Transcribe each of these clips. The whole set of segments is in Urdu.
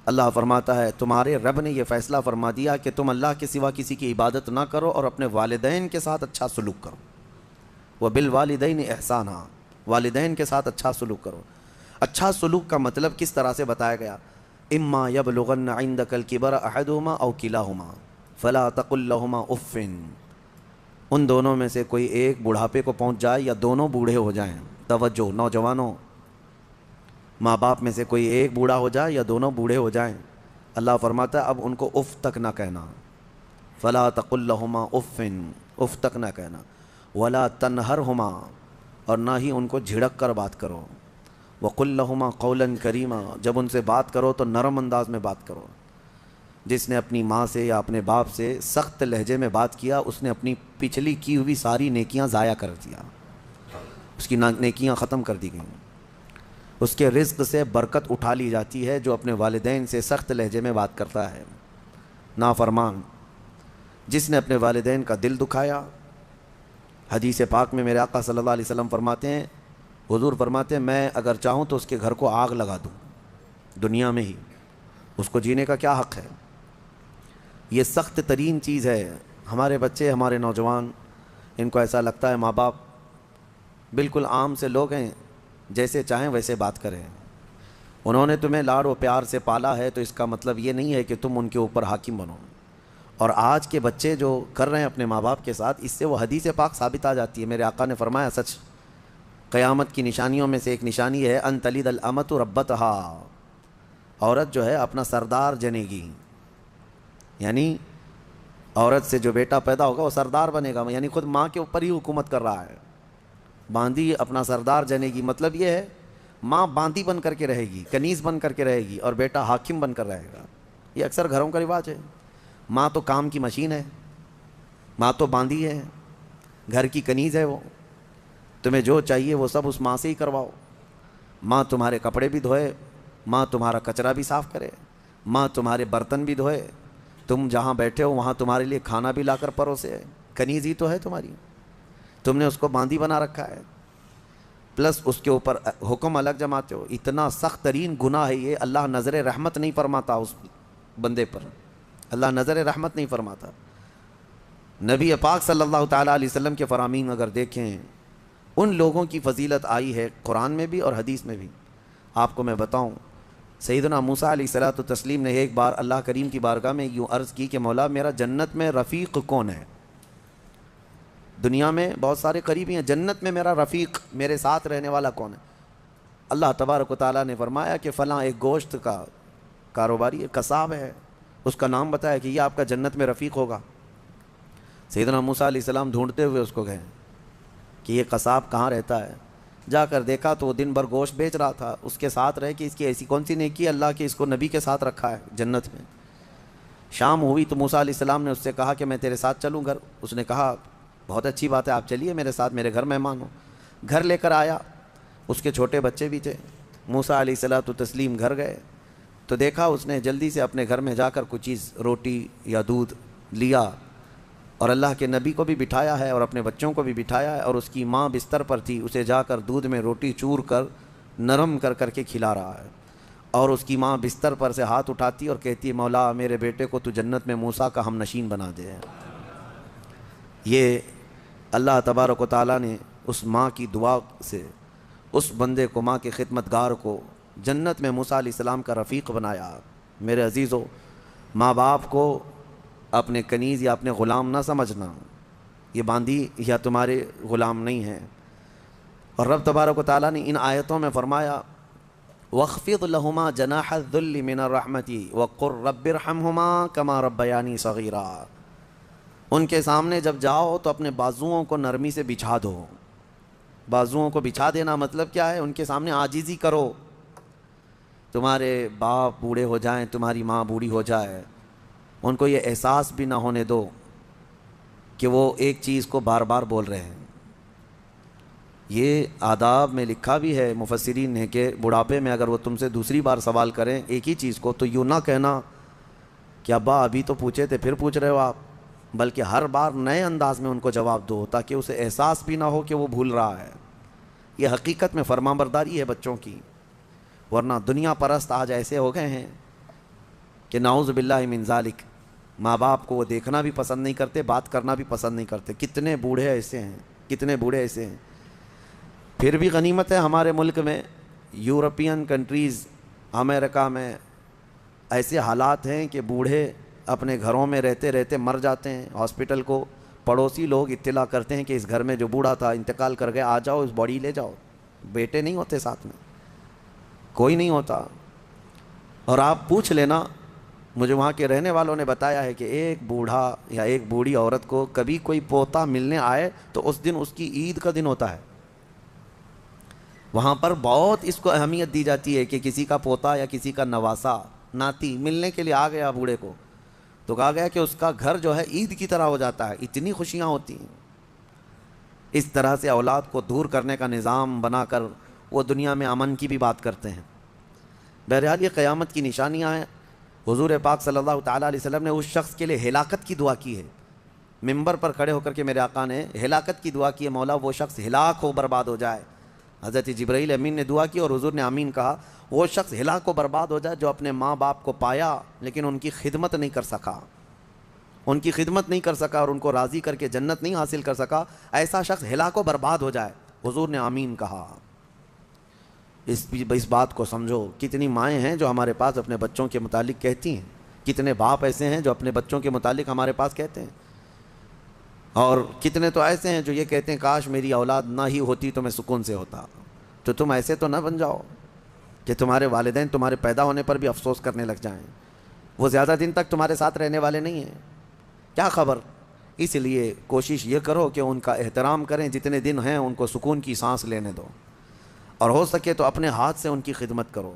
اللہ فرماتا ہے تمہارے رب نے یہ فیصلہ فرما دیا کہ تم اللہ کے سوا کسی کی عبادت نہ کرو اور اپنے والدین کے ساتھ اچھا سلوک کرو. وَبِالْوَالِدَيْنِ احسانا، والدین کے ساتھ اچھا سلوک کرو. اچھا سلوک کا مطلب کس طرح سے بتایا گیا؟ اما یبلغن عندک الکبر احدہما او کلاہما فلا تقل لہما اف، ان دونوں میں سے کوئی ایک بڑھاپے کو پہنچ جائے یا دونوں بوڑھے ہو جائیں. توجہ نوجوانوں، ماں باپ میں سے کوئی ایک بوڑھا ہو جائے یا دونوں بوڑھے ہو جائیں، اللہ فرماتا ہے اب ان کو اف تک نہ کہنا. فلا تقل لہما اف، اف تک نہ کہنا. ولا تنہرہما، اور نہ ہی ان کو جھڑک کر بات کرو. وقل لہما قولا کریما، جب ان سے بات کرو تو نرم انداز میں بات کرو. جس نے اپنی ماں سے یا اپنے باپ سے سخت لہجے میں بات کیا اس نے اپنی پچھلی کی ہوئی ساری نیکیاں ضائع کر دیا، اس کی نیکیاں ختم کر دی گئیں. اس کے رزق سے برکت اٹھا لی جاتی ہے جو اپنے والدین سے سخت لہجے میں بات کرتا ہے. نافرمان جس نے اپنے والدین کا دل دکھایا، حدیث پاک میں میرے آقا صلی اللہ علیہ وسلم فرماتے ہیں، حضور فرماتے ہیں میں اگر چاہوں تو اس کے گھر کو آگ لگا دوں دنیا میں ہی، اس کو جینے کا کیا حق ہے؟ یہ سخت ترین چیز ہے. ہمارے بچے، ہمارے نوجوان، ان کو ایسا لگتا ہے ماں باپ بالکل عام سے لوگ ہیں، جیسے چاہیں ویسے بات کریں. انہوں نے تمہیں لاڑ و پیار سے پالا ہے تو اس کا مطلب یہ نہیں ہے کہ تم ان کے اوپر حاکم بنو. اور آج کے بچے جو کر رہے ہیں اپنے ماں باپ کے ساتھ، اس سے وہ حدیث پاک ثابت آ جاتی ہے. میرے آقا نے فرمایا سچ، قیامت کی نشانیوں میں سے ایک نشانی ہے ان تلد الامۃ ربتہا، عورت جو ہے اپنا سردار جنے گی. یعنی عورت سے جو بیٹا پیدا ہوگا وہ سردار بنے گا، یعنی خود ماں کے اوپر ہی حکومت کر رہا ہے. باندی اپنا سردار جنے گی، مطلب یہ ہے ماں باندی بن کر کے رہے گی، کنیز بن کر کے رہے گی، اور بیٹا حاکم بن کر رہے گا. یہ اکثر گھروں کا رواج ہے. ماں تو کام کی مشین ہے، ماں تو باندی ہے، گھر کی کنیز ہے. وہ تمہیں جو چاہیے وہ سب اس ماں سے ہی کرواؤ. ماں تمہارے کپڑے بھی دھوئے، ماں تمہارا کچرا بھی صاف کرے، ماں تمہارے برتن بھی دھوئے، تم جہاں بیٹھے ہو وہاں تمہارے لیے کھانا بھی لا کر پروسے. کنیز ہی تو ہے تمہاری، تم نے اس کو باندی بنا رکھا ہے، پلس اس کے اوپر حکم الگ جماتے ہو. اتنا سخت ترین گناہ ہے یہ. اللہ نظر رحمت نہیں فرماتا اس بندے پر، اللہ نظر رحمت نہیں فرماتا. نبی پاک صلی اللہ تعالیٰ علیہ وسلم کے فرامین اگر دیکھیں، ان لوگوں کی فضیلت آئی ہے قرآن میں بھی اور حدیث میں بھی. آپ کو میں بتاؤں، سیدنا موسیٰ علیہ الصلوۃ والتسلیم نے ایک بار اللہ کریم کی بارگاہ میں یوں عرض کی کہ مولا میرا جنت میں رفیق کون ہے؟ دنیا میں بہت سارے قریبی ہیں، جنت میں میرا رفیق، میرے ساتھ رہنے والا کون ہے؟ اللہ تبارک و تعالیٰ نے فرمایا کہ فلاں ایک گوشت کا کاروباری ہے، قصاب ہے، اس کا نام بتایا کہ یہ آپ کا جنت میں رفیق ہوگا. سیدنا موسیٰ علیہ السلام ڈھونڈتے ہوئے اس کو گئے کہ یہ قصاب کہاں رہتا ہے. جا کر دیکھا تو وہ دن بھر گوشت بیچ رہا تھا. اس کے ساتھ رہے کہ اس کی ایسی کون سی نیکی ہے اللہ کہ اس کو نبی کے ساتھ رکھا ہے جنت میں. شام ہوئی تو موسیٰ علیہ السلام نے اس سے کہا کہ میں تیرے ساتھ چلوں گھر. اس نے کہا بہت اچھی بات ہے، آپ چلیے میرے ساتھ، میرے گھر مہمان ہو. گھر لے کر آیا، اس کے چھوٹے بچے بھی تھے. موسیٰ علیہ الصلوۃ والتسلیم گھر گئے تو دیکھا اس نے جلدی سے اپنے گھر میں جا کر کچھ چیز روٹی یا دودھ لیا، اور اللہ کے نبی کو بھی بٹھایا ہے اور اپنے بچوں کو بھی بٹھایا ہے، اور اس کی ماں بستر پر تھی، اسے جا کر دودھ میں روٹی چور کر نرم کر کر کے کھلا رہا ہے. اور اس کی ماں بستر پر سے ہاتھ اٹھاتی اور کہتی ہے مولا میرے بیٹے کو تو جنت میں موسیٰ کا ہم نشین بنا دے. یہ اللہ تبارک و تعالیٰ نے اس ماں کی دعا سے اس بندے کو، ماں کے خدمتگار کو، جنت میں موسیٰ علیہ السلام کا رفیق بنایا. میرے عزیزو، ماں باپ کو اپنے کنیز یا اپنے غلام نہ سمجھنا. یہ باندی یا تمہارے غلام نہیں ہیں. اور رب تبارک و تعالیٰ نے ان آیتوں میں فرمایا وَاخْفِضْ لَهُمَا جَنَاحَ الذُّلِّ مِنَ الرَّحْمَةِ وَقُلْ رَبِّ ارْحَمْهُمَا كَمَا رَبَّيَانِي صَغِيرًا. ان کے سامنے جب جاؤ تو اپنے بازوؤں کو نرمی سے بچھا دو. بازوؤں کو بچھا دینا مطلب کیا ہے؟ ان کے سامنے عاجزی کرو. تمہارے باپ بوڑھے ہو جائیں، تمہاری ماں بوڑھی ہو جائے، ان کو یہ احساس بھی نہ ہونے دو کہ وہ ایک چیز کو بار بار بول رہے ہیں. یہ آداب میں لکھا بھی ہے مفسرین نے کہ بڑھاپے میں اگر وہ تم سے دوسری بار سوال کریں ایک ہی چیز کو تو یوں نہ کہنا کہ ابا ابھی تو پوچھے تھے پھر پوچھ رہے ہو آپ، بلکہ ہر بار نئے انداز میں ان کو جواب دو تاکہ اسے احساس بھی نہ ہو کہ وہ بھول رہا ہے. یہ حقیقت میں فرمانبرداری ہے بچوں کی. ورنہ دنیا پرست آج ایسے ہو گئے ہیں کہ نعوذ باللہ من ذالک، ماں باپ کو وہ دیکھنا بھی پسند نہیں کرتے، بات کرنا بھی پسند نہیں کرتے. کتنے بوڑھے ایسے ہیں، کتنے بوڑھے ایسے ہیں. پھر بھی غنیمت ہے ہمارے ملک میں، یورپین کنٹریز، امریکہ میں ایسے حالات ہیں کہ بوڑھے اپنے گھروں میں رہتے رہتے مر جاتے ہیں. ہاسپٹل کو پڑوسی لوگ اطلاع کرتے ہیں کہ اس گھر میں جو بوڑھا تھا انتقال کر گیا، آ جاؤ اس باڈی لے جاؤ. بیٹے نہیں ہوتے ساتھ میں، کوئی نہیں ہوتا. اور آپ پوچھ لینا، مجھے وہاں کے رہنے والوں نے بتایا ہے کہ ایک بوڑھا یا ایک بوڑھی عورت کو کبھی کوئی پوتا ملنے آئے تو اس دن اس کی عید کا دن ہوتا ہے. وہاں پر بہت اس کو اہمیت دی جاتی ہے کہ کسی کا پوتا یا کسی کا نواسا ناتی ملنے کے لیے آ گیا بوڑھے کو، تو کہا گیا کہ اس کا گھر جو ہے عید کی طرح ہو جاتا ہے. اتنی خوشیاں ہوتی ہیں. اس طرح سے اولاد کو دور کرنے کا نظام بنا کر وہ دنیا میں امن کی بھی بات کرتے ہیں. بہرحال یہ قیامت کی نشانیاں ہیں. حضور پاک صلی اللہ تعالیٰ علیہ وسلم نے اس شخص کے لیے ہلاکت کی دعا کی ہے. ممبر پر کھڑے ہو کر کے میرے آقا نے ہلاکت کی دعا کی ہے، مولا وہ شخص ہلاک ہو، برباد ہو جائے. حضرت جبرائیل امین نے دعا کی اور حضور نے آمین کہا. وہ شخص ہلاک و برباد ہو جائے جو اپنے ماں باپ کو پایا لیکن ان کی خدمت نہیں کر سکا، ان کی خدمت نہیں کر سکا اور ان کو راضی کر کے جنت نہیں حاصل کر سکا. ایسا شخص ہلاک و برباد ہو جائے. حضور نے آمین کہا. اس بات کو سمجھو. کتنی مائیں ہیں جو ہمارے پاس اپنے بچوں کے متعلق کہتی ہیں، کتنے باپ ایسے ہیں جو اپنے بچوں کے متعلق ہمارے پاس کہتے ہیں، اور کتنے تو ایسے ہیں جو یہ کہتے ہیں کاش میری اولاد نہ ہی ہوتی تو میں سکون سے ہوتا. تو تم ایسے تو نہ بن جاؤ کہ تمہارے والدین تمہارے پیدا ہونے پر بھی افسوس کرنے لگ جائیں. وہ زیادہ دن تک تمہارے ساتھ رہنے والے نہیں ہیں، کیا خبر. اس لیے کوشش یہ کرو کہ ان کا احترام کریں، جتنے دن ہیں ان کو سکون کی سانس لینے دو، اور ہو سکے تو اپنے ہاتھ سے ان کی خدمت کرو،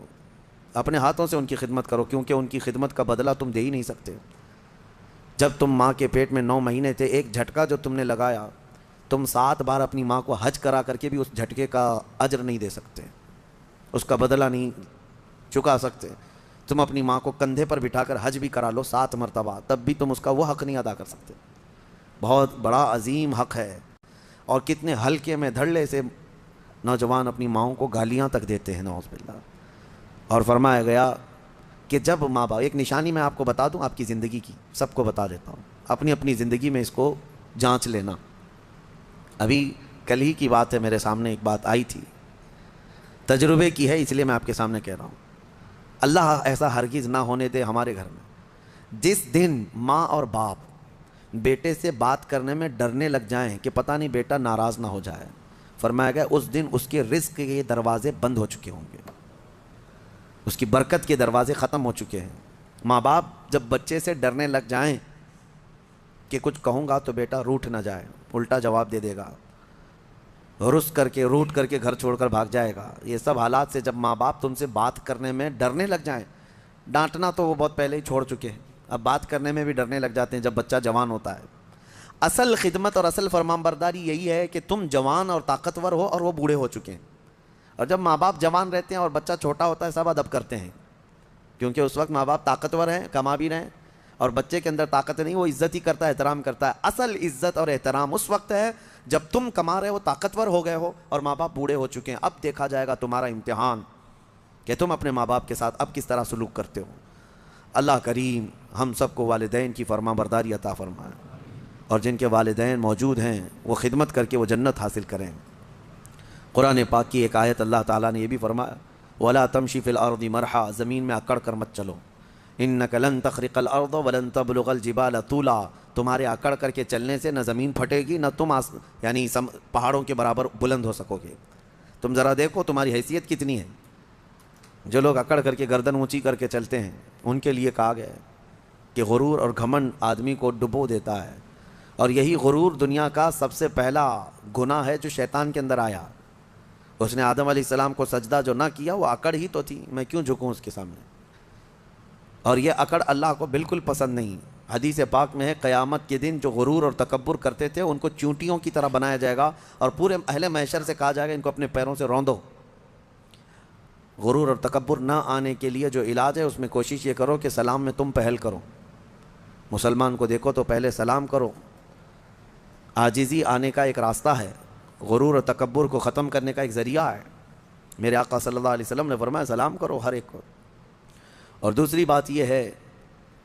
اپنے ہاتھوں سے ان کی خدمت کرو، کیونکہ ان کی خدمت کا بدلہ تم دے ہی نہیں سکتے. جب تم ماں کے پیٹ میں 9 مہینے تھے، ایک جھٹکا جو تم نے لگایا، تم 7 بار اپنی ماں کو حج کرا کر کے بھی اس جھٹکے کا اجر نہیں دے سکتے، اس کا بدلہ نہیں چکا سکتے. تم اپنی ماں کو کندھے پر بٹھا کر حج بھی کرا لو 7 مرتبہ، تب بھی تم اس کا وہ حق نہیں ادا کر سکتے. بہت بڑا عظیم حق ہے. اور کتنے ہلکے میں دھڑلے سے نوجوان اپنی ماؤں کو گالیاں تک دیتے ہیں، نعوذ باللہ. اور فرمایا گیا کہ جب ماں باپ، ایک نشانی میں آپ کو بتا دوں آپ کی زندگی کی، سب کو بتا دیتا ہوں، اپنی اپنی زندگی میں اس کو جانچ لینا. ابھی کل ہی کی بات ہے، میرے سامنے ایک بات آئی تھی، تجربے کی ہے، اس لیے میں آپ کے سامنے کہہ رہا ہوں. اللہ ایسا ہرگز نہ ہونے دے ہمارے گھر میں. جس دن ماں اور باپ بیٹے سے بات کرنے میں ڈرنے لگ جائیں کہ پتہ نہیں بیٹا ناراض نہ ہو جائے، فرمایا گیا اس دن اس کے رزق کے دروازے بند ہو چکے ہوں گے، اس کی برکت کے دروازے ختم ہو چکے ہیں. ماں باپ جب بچے سے ڈرنے لگ جائیں کہ کچھ کہوں گا تو بیٹا روٹھ نہ جائے، الٹا جواب دے دے گا، روٹ کر کے گھر چھوڑ کر بھاگ جائے گا. یہ سب حالات سے جب ماں باپ تم سے بات کرنے میں ڈرنے لگ جائیں، ڈانٹنا تو وہ بہت پہلے ہی چھوڑ چکے ہیں، اب بات کرنے میں بھی ڈرنے لگ جاتے ہیں جب بچہ جوان ہوتا ہے. اصل خدمت اور اصل فرمانبرداری یہی ہے کہ تم جوان اور طاقتور ہو اور وہ بوڑھے ہو چکے ہیں. اور جب ماں باپ جوان رہتے ہیں اور بچہ چھوٹا ہوتا ہے، سب ادب کرتے ہیں، کیونکہ اس وقت ماں باپ طاقتور ہیں، کما بھی رہے ہیں، اور بچے کے اندر طاقت نہیں، وہ عزت ہی کرتا ہے، احترام کرتا ہے. اصل عزت اور احترام اس وقت ہے جب تم کما رہے ہو، طاقتور ہو گئے ہو اور ماں باپ بوڑھے ہو چکے ہیں. اب دیکھا جائے گا تمہارا امتحان کہ تم اپنے ماں باپ کے ساتھ اب کس طرح سلوک کرتے ہو. اللہ کریم ہم سب کو والدین کی فرما برداری عطا فرمائے، اور جن کے والدین موجود ہیں وہ خدمت کر کے وہ جنت حاصل کریں. قرآن پاک کی ایک آیت اللہ تعالیٰ نے یہ بھی فرمایا، وَلَا تَمْشِ فِي الْأَرْضِ مَرْحًا، زمین میں اکڑ کر مت چلو، إِنَّكَ لَن تَخْرِقَ الْأَرْضَ وَلَن تَبْلُغَ الْجِبَالَ طُولًا، تمہارے اکڑ کر کے چلنے سے نہ زمین پھٹے گی، نہ تم یعنی پہاڑوں کے برابر بلند ہو سکو گے. تم ذرا دیکھو تمہاری حیثیت کتنی ہے. جو لوگ اکڑ کر کے گردن اونچی کر کے چلتے ہیں ان کے لیے کہا گیا ہے کہ غرور اور گھمنڈ آدمی کو ڈبو دیتا ہے، اور یہی غرور دنیا کا سب سے پہلا گناہ ہے جو شیطان کے اندر آیا. اس نے آدم علیہ السلام کو سجدہ جو نہ کیا وہ اکڑ ہی تو تھی، میں کیوں جھکوں اس کے سامنے. اور یہ اکڑ اللہ کو بالکل پسند نہیں. حدیث پاک میں ہے قیامت کے دن جو غرور اور تکبر کرتے تھے ان کو چونٹیوں کی طرح بنایا جائے گا، اور پورے اہل محشر سے کہا جائے گا ان کو اپنے پیروں سے روندو. غرور اور تکبر نہ آنے کے لیے جو علاج ہے اس میں کوشش یہ کرو کہ سلام میں تم پہل کرو. مسلمان کو دیکھو تو پہلے سلام کرو. عاجزی آنے کا ایک راستہ ہے، غرور اور تکبر کو ختم کرنے کا ایک ذریعہ ہے. میرے آقا صلی اللہ علیہ وسلم نے فرمایا سلام کرو ہر ایک کو. اور دوسری بات یہ ہے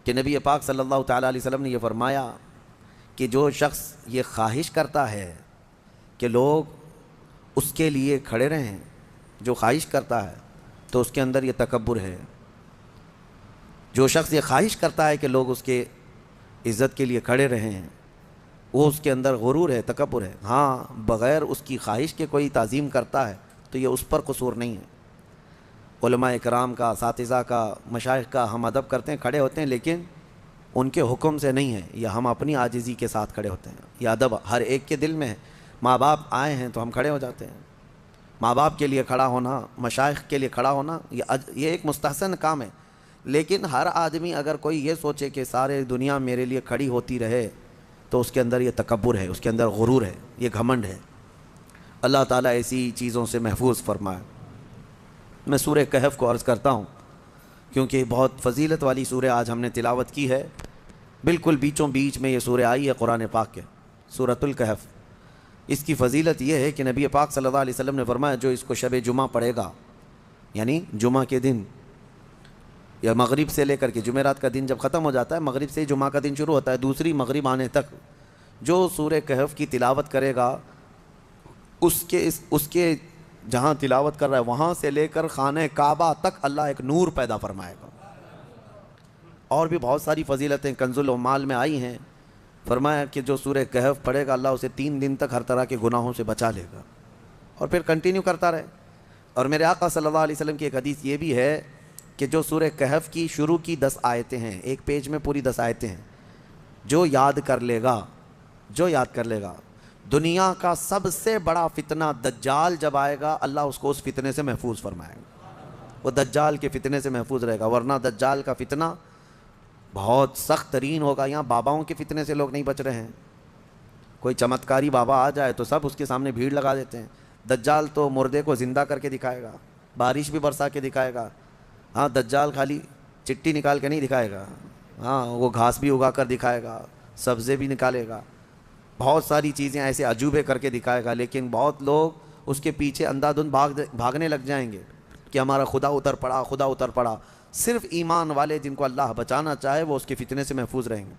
کہ نبی پاک صلی اللہ تعالیٰ علیہ وسلم نے یہ فرمایا کہ جو شخص یہ خواہش کرتا ہے کہ لوگ اس کے لیے کھڑے رہیں، جو خواہش کرتا ہے تو اس کے اندر یہ تکبر ہے۔ جو شخص یہ خواہش کرتا ہے کہ لوگ اس کے عزت کے لیے کھڑے رہیں، وہ اس کے اندر غرور ہے، تکبر ہے۔ ہاں، بغیر اس کی خواہش کے کوئی تعظیم کرتا ہے تو یہ اس پر قصور نہیں ہے۔ علماء کرام کا، اساتذہ کا، مشائخ کا ہم ادب کرتے ہیں، کھڑے ہوتے ہیں، لیکن ان کے حکم سے نہیں ہے، یہ ہم اپنی عاجزی کے ساتھ کھڑے ہوتے ہیں۔ یہ ادب ہر ایک کے دل میں ہے۔ ماں باپ آئے ہیں تو ہم کھڑے ہو جاتے ہیں۔ ماں باپ کے لیے کھڑا ہونا، مشائخ کے لیے کھڑا ہونا، یہ ایک مستحسن کام ہے۔ لیکن ہر آدمی اگر کوئی یہ سوچے کہ سارے دنیا میرے لیے کھڑی ہوتی رہے تو اس کے اندر یہ تکبر ہے، اس کے اندر غرور ہے، یہ گھمنڈ ہے۔ اللہ تعالیٰ ایسی چیزوں سے محفوظ فرمائے۔ میں سورہ کہف کو عرض کرتا ہوں کیونکہ بہت فضیلت والی سورہ آج ہم نے تلاوت کی ہے۔ بالکل بیچوں بیچ میں یہ سورہ آئی ہے قرآن پاک کے، سورۃ الکہف۔ اس کی فضیلت یہ ہے کہ نبی پاک صلی اللہ علیہ وسلم نے فرمایا جو اس کو شب جمعہ پڑھے گا، یعنی جمعہ کے دن یا مغرب سے لے کر کے جمعرات کا دن جب ختم ہو جاتا ہے، مغرب سے جمعہ کا دن شروع ہوتا ہے، دوسری مغرب آنے تک جو سورہ کہف کی تلاوت کرے گا، اس کے جہاں تلاوت کر رہا ہے وہاں سے لے کر خانہ کعبہ تک اللہ ایک نور پیدا فرمائے گا۔ اور بھی بہت ساری فضیلتیں کنز العمال میں آئی ہیں۔ فرمایا کہ جو سورہ کہف پڑھے گا اللہ اسے 3 دن تک ہر طرح کے گناہوں سے بچا لے گا، اور پھر کنٹینیو کرتا رہے۔ اور میرے آقا صلی اللہ علیہ وسلم کی ایک حدیث یہ بھی ہے کہ جو سورہ کہف کی شروع کی 10 آیتیں ہیں، ایک پیج میں پوری 10 آیتیں ہیں، جو یاد کر لے گا، دنیا کا سب سے بڑا فتنہ دجال جب آئے گا اللہ اس کو اس فتنے سے محفوظ فرمائے گا۔ وہ دجال کے فتنے سے محفوظ رہے گا، ورنہ دجال کا فتنہ بہت سخت ترین ہوگا۔ یہاں باباؤں کے فتنے سے لوگ نہیں بچ رہے ہیں۔ کوئی چمتکاری بابا آ جائے تو سب اس کے سامنے بھیڑ لگا دیتے ہیں۔ دجال تو مردے کو زندہ کر کے دکھائے گا، بارش بھی برسا کے دکھائے گا۔ ہاں، دجال خالی چٹی نکال کے نہیں دکھائے گا، ہاں وہ گھاس بھی اگا کر دکھائے گا، سبزے بھی نکالے گا، بہت ساری چیزیں ایسے عجوبے کر کے دکھائے گا۔ لیکن بہت لوگ اس کے پیچھے اندھا دھند بھاگنے لگ جائیں گے کہ ہمارا خدا اتر پڑا۔ صرف ایمان والے جن کو اللہ بچانا چاہے وہ اس کے فتنے سے محفوظ رہیں گے۔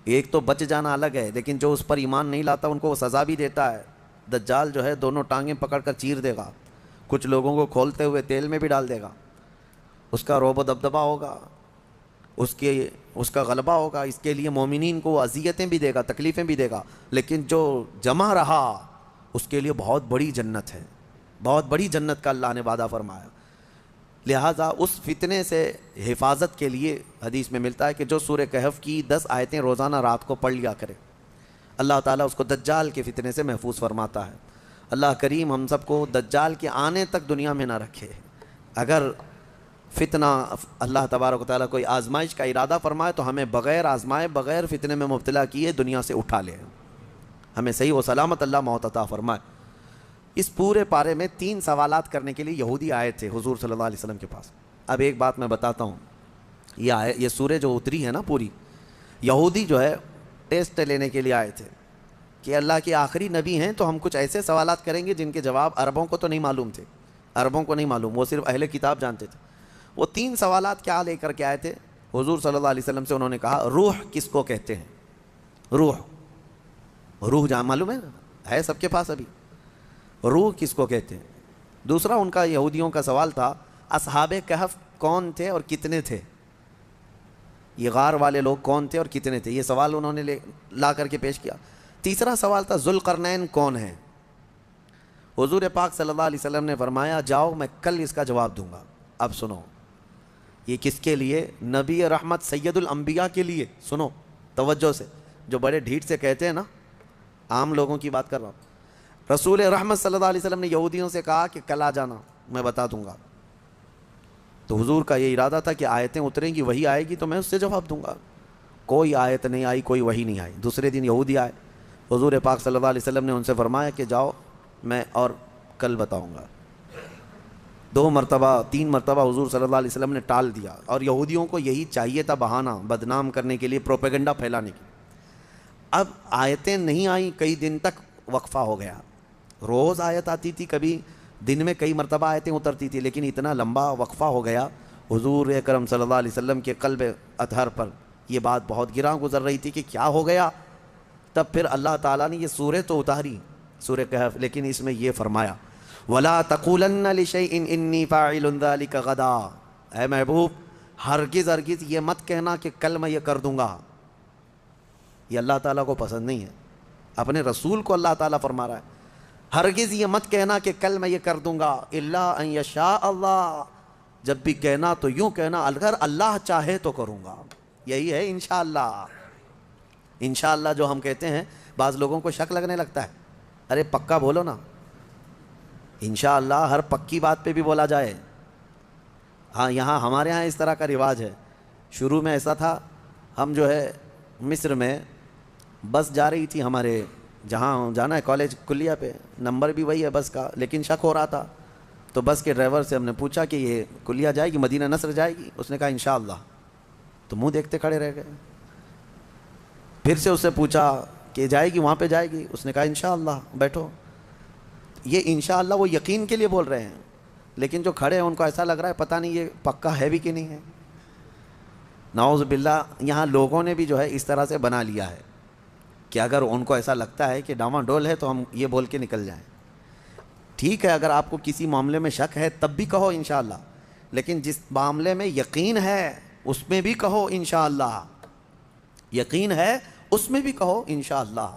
ایک تو بچ جانا الگ ہے، لیکن جو اس پر ایمان نہیں لاتا ان کو وہ سزا بھی دیتا ہے۔ دجال جو ہے دونوں ٹانگیں پکڑ کر چیر دے گا، کچھ لوگوں کو کھولتے ہوئے تیل میں بھی ڈال دے گا۔ اس کا رعب و دبدبہ ہوگا، اس کا غلبہ ہوگا۔ اس کے لیے مومنین کو اذیتیں بھی دے گا، تکلیفیں بھی دے گا، لیکن جو جمع رہا اس کے لیے بہت بڑی جنت ہے، بہت بڑی جنت کا اللہ نے وعدہ فرمایا۔ لہٰذا اس فتنے سے حفاظت کے لیے حدیث میں ملتا ہے کہ جو سورہ کہف کی 10 آیتیں روزانہ رات کو پڑھ لیا کرے، اللہ تعالیٰ اس کو دجال کے فتنے سے محفوظ فرماتا ہے۔ اللہ کریم ہم سب کو دجال کے آنے تک دنیا میں نہ رکھے۔ اگر فتنہ اللہ تبارک و تعالیٰ کوئی آزمائش کا ارادہ فرمائے تو ہمیں بغیر آزمائے، بغیر فتنے میں مبتلا کیے دنیا سے اٹھا لے، ہمیں صحیح و سلامت اللہ موت عطا فرمائے۔ اس پورے پارے میں 3 سوالات کرنے کے لیے یہودی آئے تھے حضور صلی اللہ علیہ وسلم کے پاس۔ اب ایک بات میں بتاتا ہوں، یہ سورہ جو اتری ہے نا پوری، یہودی جو ہے ٹیسٹ لینے کے لیے آئے تھے کہ اللہ کے آخری نبی ہیں تو ہم کچھ ایسے سوالات کریں گے جن کے جواب عربوں کو تو نہیں معلوم تھے، عربوں کو نہیں معلوم، وہ صرف اہل کتاب جانتے تھے۔ وہ 3 سوالات کیا لے کر کے آئے تھے حضور صلی اللہ علیہ وسلم سے؟ انہوں نے کہا روح کس کو کہتے ہیں؟ روح جہاں معلوم ہے سب کے پاس ابھی، روح کس کو کہتے ہیں؟ دوسرا ان کا یہودیوں کا سوال تھا اصحاب کہف کون تھے اور کتنے تھے؟ یہ غار والے لوگ کون تھے اور کتنے تھے؟ یہ سوال انہوں نے لا کر کے پیش کیا۔ تیسرا سوال تھا ذوالقرنین کون ہیں؟ حضور پاک صلی اللہ علیہ وسلم نے فرمایا جاؤ میں کل اس کا جواب دوں گا۔ اب سنو، یہ کس کے لیے؟ نبی رحمت سید الانبیاء کے لیے۔ سنو توجہ سے، جو بڑے ڈھیٹ سے کہتے ہیں نا، عام لوگوں کی بات کر رہا ہوں۔ رسول رحمت صلی اللہ علیہ وسلم نے یہودیوں سے کہا کہ کل آ جانا میں بتا دوں گا۔ تو حضور کا یہ ارادہ تھا کہ آیتیں اتریں گی، وہی آئے گی تو میں اس سے جواب دوں گا۔ کوئی آیت نہیں آئی، کوئی وحی نہیں آئی۔ دوسرے دن یہودی آئے، حضور پاک صلی اللہ علیہ وسلم نے ان سے فرمایا کہ جاؤ میں اور کل بتاؤں گا۔ 2 مرتبہ 3 مرتبہ حضور صلی اللہ علیہ وسلم نے ٹال دیا، اور یہودیوں کو یہی چاہیے تھا، بہانہ بدنام کرنے کے لیے، پروپیگنڈا پھیلانے کے لیے۔ اب آیتیں نہیں آئیں، کئی دن تک وقفہ ہو گیا۔ روز آیت آتی تھی، کبھی دن میں کئی مرتبہ آیتیں اترتی تھی، لیکن اتنا لمبا وقفہ ہو گیا۔ حضور اکرم صلی اللہ علیہ وسلم کے قلب اطہر پر یہ بات بہت گراں گزر رہی تھی کہ کیا ہو گیا. تب پھر اللہ تعالیٰ نے یہ سورہ تو اتاری، سورہ کہف، لیکن اس میں یہ فرمایا وَلَا تَقُولَنَّ لِشَيْءٍ إِنِّي فَاعِلٌ ذَلِكَ غَدًا، اے محبوب ہرگز ہرگز یہ مت کہنا کہ کل میں یہ کر دوں گا. یہ اللہ تعالیٰ کو پسند نہیں ہے. اپنے رسول کو اللہ تعالیٰ فرما رہا ہے ہرگز یہ مت کہنا کہ کل میں یہ کر دوں گا، الا ان یشاء اللہ، جب بھی کہنا تو یوں کہنا اگر اللہ چاہے تو کروں گا. یہی ہے انشاءاللہ. انشاءاللہ جو ہم کہتے ہیں بعض لوگوں کو شک لگنے لگتا ہے، ارے پکا بولو نا. انشاءاللہ ہر پکی بات پہ بھی بولا جائے. ہاں یہاں ہمارے ہاں اس طرح کا رواج ہے. شروع میں ایسا تھا، ہم جو ہے مصر میں بس جا رہی تھی ہمارے جہاں جانا ہے کالج کلیہ پہ، نمبر بھی وہی ہے بس کا، لیکن شک ہو رہا تھا. تو بس کے ڈرائیور سے ہم نے پوچھا کہ یہ کلیہ جائے گی، مدینہ نصر جائے گی؟ اس نے کہا انشاءاللہ. تو منہ دیکھتے کھڑے رہ گئے. پھر سے اس سے پوچھا کہ جائے گی وہاں پہ جائے گی؟ اس نے کہا انشاءاللہ بیٹھو. یہ انشاءاللہ وہ یقین کے لیے بول رہے ہیں، لیکن جو کھڑے ہیں ان کو ایسا لگ رہا ہے پتہ نہیں یہ پکا ہے بھی کہ نہیں ہے. نعوذ باللہ یہاں لوگوں نے بھی جو ہے اس طرح سے بنا لیا ہے کہ اگر ان کو ایسا لگتا ہے کہ ڈاواں ڈول ہے تو ہم یہ بول کے نکل جائیں. ٹھیک ہے، اگر آپ کو کسی معاملے میں شک ہے تب بھی کہو انشاءاللہ، لیکن جس معاملے میں یقین ہے اس میں بھی کہو انشاءاللہ. یقین ہے اس میں بھی کہو انشاءاللہ.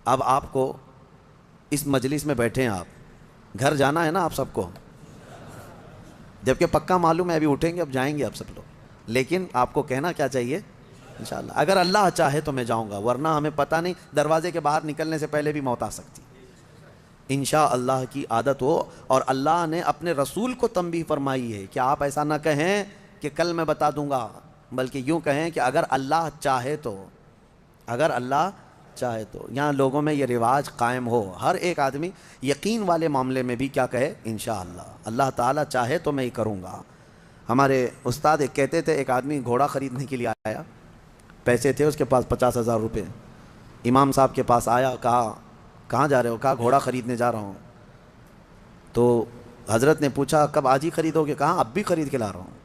اب آپ کو اس مجلس میں بیٹھے ہیں، آپ گھر جانا ہے نا آپ سب کو، جبکہ پکا معلوم ہے ابھی اٹھیں گے اب جائیں گے آپ سب لوگ، لیکن آپ کو کہنا کیا چاہیے؟ انشاءاللہ. اگر اللہ چاہے تو میں جاؤں گا، ورنہ ہمیں پتہ نہیں دروازے کے باہر نکلنے سے پہلے بھی موت آ سکتی. انشاءاللہ کی عادت ہو. اور اللہ نے اپنے رسول کو تنبیہ فرمائی ہے کہ آپ ایسا نہ کہیں کہ کل میں بتا دوں گا، بلکہ یوں کہیں کہ اگر اللہ چاہے تو. اگر اللہ چاہے تو. یہاں لوگوں میں یہ رواج قائم ہو، ہر ایک آدمی یقین والے معاملے میں بھی کیا کہے؟ انشاءاللہ. اللہ تعالیٰ چاہے تو میں یہ کروں گا. ہمارے استاد ایک کہتے تھے، ایک آدمی گھوڑا خریدنے کے لیے آیا، پیسے تھے اس کے پاس 50,000 روپے. امام صاحب کے پاس آیا، کہا کہاں جا رہے ہو؟ کہا گھوڑا خریدنے جا رہا ہوں. تو حضرت نے پوچھا کب آج ہی خریدو گے؟ کہا اب بھی خرید کے لا رہا ہوں.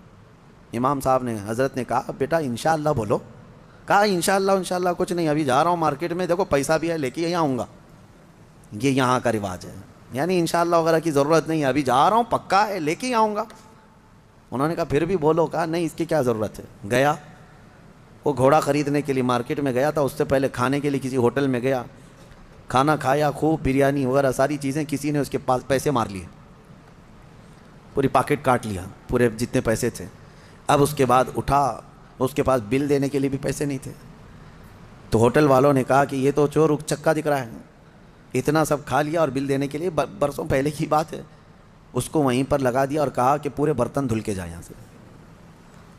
امام صاحب نے حضرت نے کہا بیٹا انشاءاللہ بولو. کہا انشاءاللہ کچھ نہیں، ابھی جا رہا ہوں مارکیٹ میں، دیکھو پیسہ بھی ہے لے کے یہاں آؤں گا. یہ یہاں کا رواج ہے، یعنی انشاءاللہ وغیرہ کی ضرورت نہیں ہے، ابھی جا رہا ہوں پکا ہے لے کے ہی آؤں گا. انہوں نے کہا پھر بھی بولو. کہا نہیں اس کی کیا ضرورت ہے. گیا وہ گھوڑا خریدنے کے لیے مارکیٹ میں گیا تھا، اس سے پہلے کھانے کے لیے کسی ہوٹل میں گیا، کھانا کھایا خوب، بریانی وغیرہ ساری چیزیں. کسی نے اس کے پاس پیسے مار لیے، پوری پاکٹ کاٹ لیا، پورے جتنے پیسے تھے. اب اس کے بعد اٹھا، اس کے پاس بل دینے کے لیے بھی پیسے نہیں تھے. تو ہوٹل والوں نے کہا کہ یہ تو چور چکا دکھ رہا ہے، اتنا سب کھا لیا اور بل دینے کے لیے برسوں پہلے کی بات ہے. اس کو وہیں پر لگا دیا اور کہا کہ پورے برتن دھل کے جائے یہاں سے.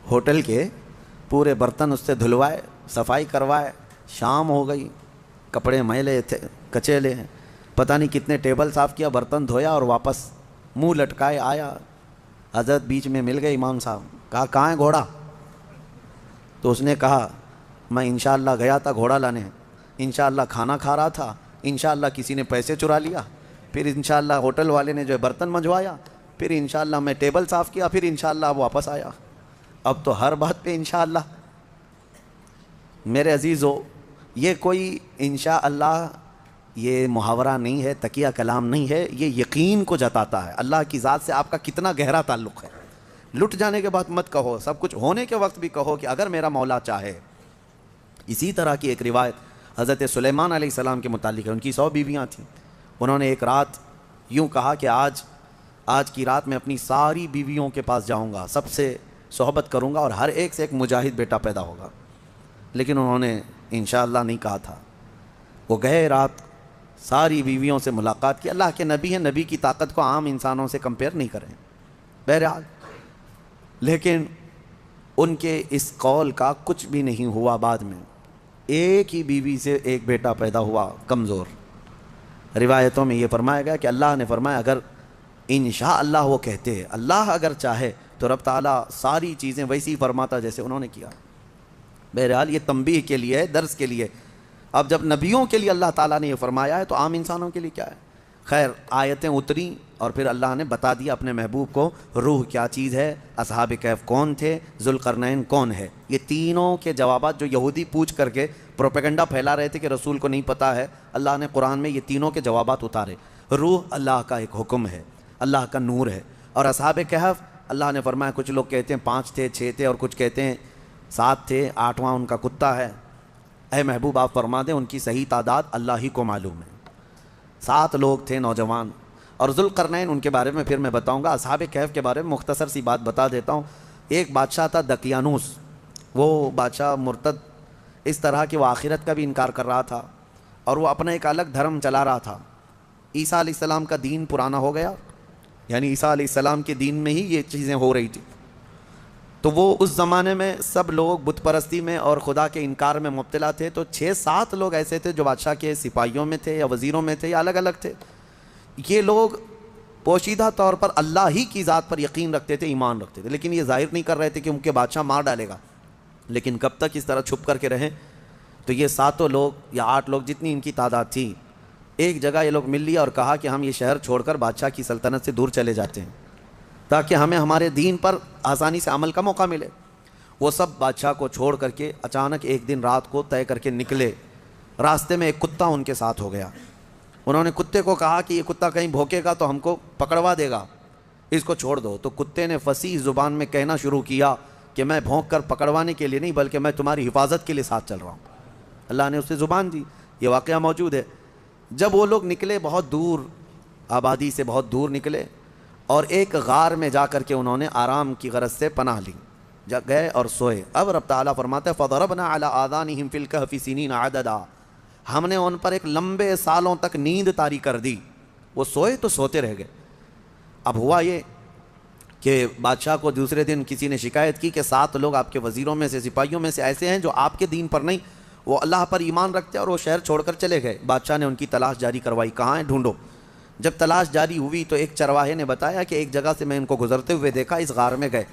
ہوٹل کے پورے برتن اس سے دھلوائے، صفائی کروائے. شام ہو گئی، کپڑے میلے تھے کچیلے ہیں، پتہ نہیں کتنے ٹیبل صاف کیا، برتن دھویا اور واپس منہ لٹکائے آیا. حضرت بیچ میں مل گئے امام صاحب. کہا کہاں ہے گھوڑا؟ تو اس نے کہا میں انشاءاللہ گیا تھا گھوڑا لانے، انشاءاللہ کھانا کھا رہا تھا، انشاءاللہ کسی نے پیسے چرا لیا، پھر انشاءاللہ ہوٹل والے نے جو ہے برتن منجوایا، پھر انشاءاللہ میں ٹیبل صاف کیا، پھر انشاءاللہ اب واپس آیا. اب تو ہر بات پہ انشاءاللہ. میرے عزیزو، یہ کوئی انشاءاللہ یہ محاورہ نہیں ہے، تکیہ کلام نہیں ہے، یہ یقین کو جتاتا ہے. اللہ کی ذات سے آپ کا کتنا گہرا تعلق ہے. لٹ جانے کے بعد مت کہو، سب کچھ ہونے کے وقت بھی کہو کہ اگر میرا مولا چاہے. اسی طرح کی ایک روایت حضرت سلیمان علیہ السلام کے متعلق ہے. ان کی 100 بیویاں تھیں. انہوں نے ایک رات یوں کہا کہ آج کی رات میں اپنی ساری بیویوں کے پاس جاؤں گا، سب سے صحبت کروں گا اور ہر ایک سے ایک مجاہد بیٹا پیدا ہوگا. لیکن انہوں نے انشاءاللہ نہیں کہا تھا. وہ گئے، رات ساری بیویوں سے ملاقات کی. اللہ کے نبی ہیں، نبی کی طاقت کو عام انسانوں سے کمپیئر نہیں کریں بہرحال. لیکن ان کے اس قول کا کچھ بھی نہیں ہوا. بعد میں ایک ہی بیوی سے ایک بیٹا پیدا ہوا کمزور. روایتوں میں یہ فرمایا گیا کہ اللہ نے فرمایا اگر انشاءاللہ وہ کہتے، اللہ اگر چاہے تو رب تعالیٰ ساری چیزیں ویسی ہی فرماتا جیسے انہوں نے کیا. بہرحال یہ تنبیہ کے لیے ہے، درس کے لیے. اب جب نبیوں کے لیے اللہ تعالیٰ نے یہ فرمایا ہے تو عام انسانوں کے لیے کیا ہے. خیر آیتیں اتری اور پھر اللہ نے بتا دیا اپنے محبوب کو روح کیا چیز ہے، اصحاب کہف کون تھے، ذوالقرنین کون ہے۔ یہ تینوں کے جوابات جو یہودی پوچھ کر کے پروپیگنڈا پھیلا رہے تھے کہ رسول کو نہیں پتہ ہے، اللہ نے قرآن میں یہ تینوں کے جوابات اتارے۔ روح اللہ کا ایک حکم ہے، اللہ کا نور ہے، اور اصحاب کہف اللہ نے فرمایا کچھ لوگ کہتے ہیں 5 تھے 6 تھے اور کچھ کہتے ہیں 7 تھے، 8واں ان کا کتا ہے۔ اے محبوب آپ فرما دیں ان کی صحیح تعداد اللہ ہی کو معلوم ہے۔ 7 لوگ تھے نوجوان، اور ذوالقرنین ان کے بارے میں پھر میں بتاؤں گا۔ اصحاب کہف کے بارے میں مختصر سی بات بتا دیتا ہوں۔ ایک بادشاہ تھا دقیانوس، وہ بادشاہ مرتد اس طرح کہ وہ آخرت کا بھی انکار کر رہا تھا اور وہ اپنا ایک الگ دھرم چلا رہا تھا۔ عیسیٰ علیہ السلام کا دین پرانا ہو گیا، یعنی عیسیٰ علیہ السلام کے دین میں ہی یہ چیزیں ہو رہی تھی، تو وہ اس زمانے میں سب لوگ بت پرستی میں اور خدا کے انکار میں مبتلا تھے۔ تو 6-7 لوگ ایسے تھے جو بادشاہ کے سپاہیوں میں تھے یا وزیروں میں تھے یا الگ الگ تھے۔ یہ لوگ پوشیدہ طور پر اللہ ہی کی ذات پر یقین رکھتے تھے، ایمان رکھتے تھے، لیکن یہ ظاہر نہیں کر رہے تھے کہ ان کے بادشاہ مار ڈالے گا۔ لیکن کب تک اس طرح چھپ کر کے رہیں؟ تو یہ 7 لوگ یا 8 لوگ جتنی ان کی تعداد تھی، ایک جگہ یہ لوگ مل لیا اور کہا کہ ہم یہ شہر چھوڑ کر بادشاہ کی سلطنت سے دور چلے جاتے ہیں تاکہ ہمیں ہمارے دین پر آسانی سے عمل کا موقع ملے۔ وہ سب بادشاہ کو چھوڑ کر کے اچانک ایک دن رات کو طے کر کے نکلے۔ راستے میں ایک کتا ان کے ساتھ ہو گیا۔ انہوں نے کتے کو کہا کہ یہ کتا کہیں بھوکے گا تو ہم کو پکڑوا دے گا، اس کو چھوڑ دو۔ تو کتے نے فصیح زبان میں کہنا شروع کیا کہ میں بھونک کر پکڑوانے کے لیے نہیں بلکہ میں تمہاری حفاظت کے لیے ساتھ چل رہا ہوں۔ اللہ نے اسے زبان دی، یہ واقعہ موجود ہے۔ جب وہ لوگ نکلے بہت دور، آبادی سے بہت دور نکلے، اور ایک غار میں جا کر کے انہوں نے آرام کی غرض سے پناہ لی، گئے اور سوئے۔ اب رب تعالیٰ فرماتا ہے فَضَرَبْنَا عَلَىٰ آذَانِهِمْ فِي الْكَهْفِ سِنِينَ عَدَدًا، ہم نے ان پر ایک لمبے سالوں تک نیند طاری کر دی۔ وہ سوئے تو سوتے رہ گئے۔ اب ہوا یہ کہ بادشاہ کو دوسرے دن کسی نے شکایت کی کہ 7 لوگ آپ کے وزیروں میں سے، سپاہیوں میں سے ایسے ہیں جو آپ کے دین پر نہیں، وہ اللہ پر ایمان رکھتے اور وہ شہر چھوڑ کر چلے گئے۔ بادشاہ نے ان کی تلاش جاری کروائی، کہاں ہیں ڈھونڈو۔ جب تلاش جاری ہوئی تو ایک چرواہے نے بتایا کہ ایک جگہ سے میں ان کو گزرتے ہوئے دیکھا، اس غار میں گئے۔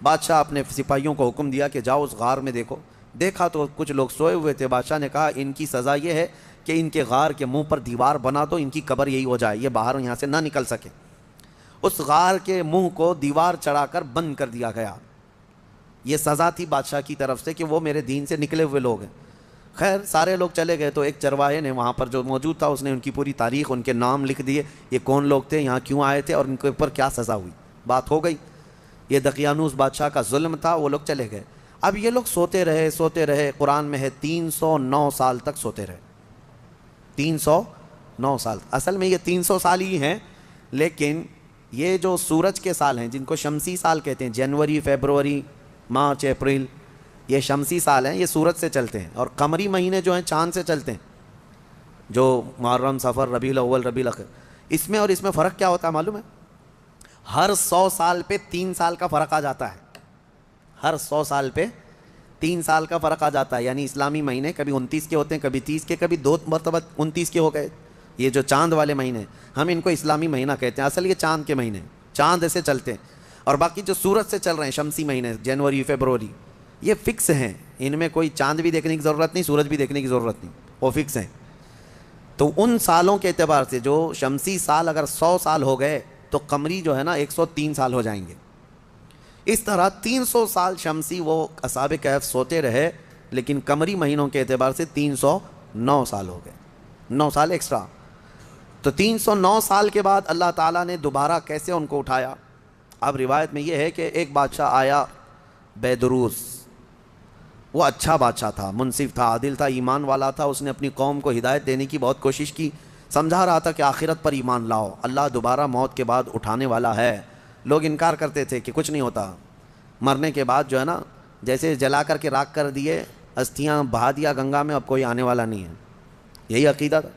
بادشاہ اپنے سپاہیوں کو حکم دیا کہ جاؤ اس غار میں دیکھو۔ دیکھا تو کچھ لوگ سوئے ہوئے تھے۔ بادشاہ نے کہا ان کی سزا یہ ہے کہ ان کے غار کے منہ پر دیوار بنا دو، ان کی قبر یہی ہو جائے، یہ باہر یہاں سے نہ نکل سکے۔ اس غار کے منہ کو دیوار چڑھا کر بند کر دیا گیا۔ یہ سزا تھی بادشاہ کی طرف سے کہ وہ میرے دین سے نکلے ہوئے لوگ ہیں۔ خیر سارے لوگ چلے گئے تو ایک چرواہے نے وہاں پر جو موجود تھا اس نے ان کی پوری تاریخ، ان کے نام لکھ دیے، یہ کون لوگ تھے، یہاں کیوں آئے تھے اور ان کے اوپر کیا سزا ہوئی۔ بات ہو گئی۔ یہ دقیانوس بادشاہ کا ظلم تھا، وہ لوگ چلے گئے۔ اب یہ لوگ سوتے رہے، قرآن میں ہے 309 سال تک سوتے رہے۔ 309 سال، اصل میں یہ 300 سال ہی ہیں، لیکن یہ جو سورج کے سال ہیں جن کو شمسی سال کہتے ہیں، جنوری، فیبروری، مارچ، اپریل، یہ شمسی سال ہیں، یہ سورج سے چلتے ہیں، اور قمری مہینے جو ہیں چاند سے چلتے ہیں، جو محرم، صفر، ربیع الاول، ربیع الاخر۔ اس میں اور اس میں فرق کیا ہوتا ہے معلوم ہے؟ ہر 100 سال پہ 3 سال کا فرق آ جاتا ہے۔ ہر 100 سال پہ 3 سال کا فرق آ جاتا ہے، یعنی اسلامی مہینے کبھی 29 کے ہوتے ہیں، کبھی 30 کے، کبھی 2 مرتبہ 29 کے ہو گئے۔ یہ جو چاند والے مہینے ہم ان کو اسلامی مہینہ کہتے ہیں، اصل یہ چاند کے مہینے، چاند ایسے چلتے ہیں۔ اور باقی جو سورج سے چل رہے ہیں شمسی مہینے، جنوری، فیبروری، یہ فکس ہیں، ان میں کوئی چاند بھی دیکھنے کی ضرورت نہیں، سورج بھی دیکھنے کی ضرورت نہیں، وہ فکس ہیں۔ تو ان سالوں کے اعتبار سے جو شمسی سال اگر 100 سال ہو گئے تو قمری جو ہے نا 103 سال ہو جائیں گے۔ اس طرح 300 سال شمسی وہ اصحاب کہف سوتے رہے، لیکن قمری مہینوں کے اعتبار سے 309 سال ہو گئے، 9 سال ایکسٹرا۔ تو 309 سال کے بعد اللہ تعالیٰ نے دوبارہ کیسے ان کو اٹھایا؟ اب روایت میں یہ ہے کہ ایک بادشاہ آیا بیدروس، وہ اچھا بادشاہ تھا، منصف تھا، عادل تھا، ایمان والا تھا۔ اس نے اپنی قوم کو ہدایت دینے کی بہت کوشش کی، سمجھا رہا تھا کہ آخرت پر ایمان لاؤ، اللہ دوبارہ موت کے بعد اٹھانے والا ہے۔ لوگ انکار کرتے تھے کہ کچھ نہیں ہوتا، مرنے کے بعد جو ہے نا جیسے جلا کر کے راکھ کر دیے، استھیاں بہا دیا گنگا میں، اب کوئی آنے والا نہیں ہے۔ یہی عقیدہ تھا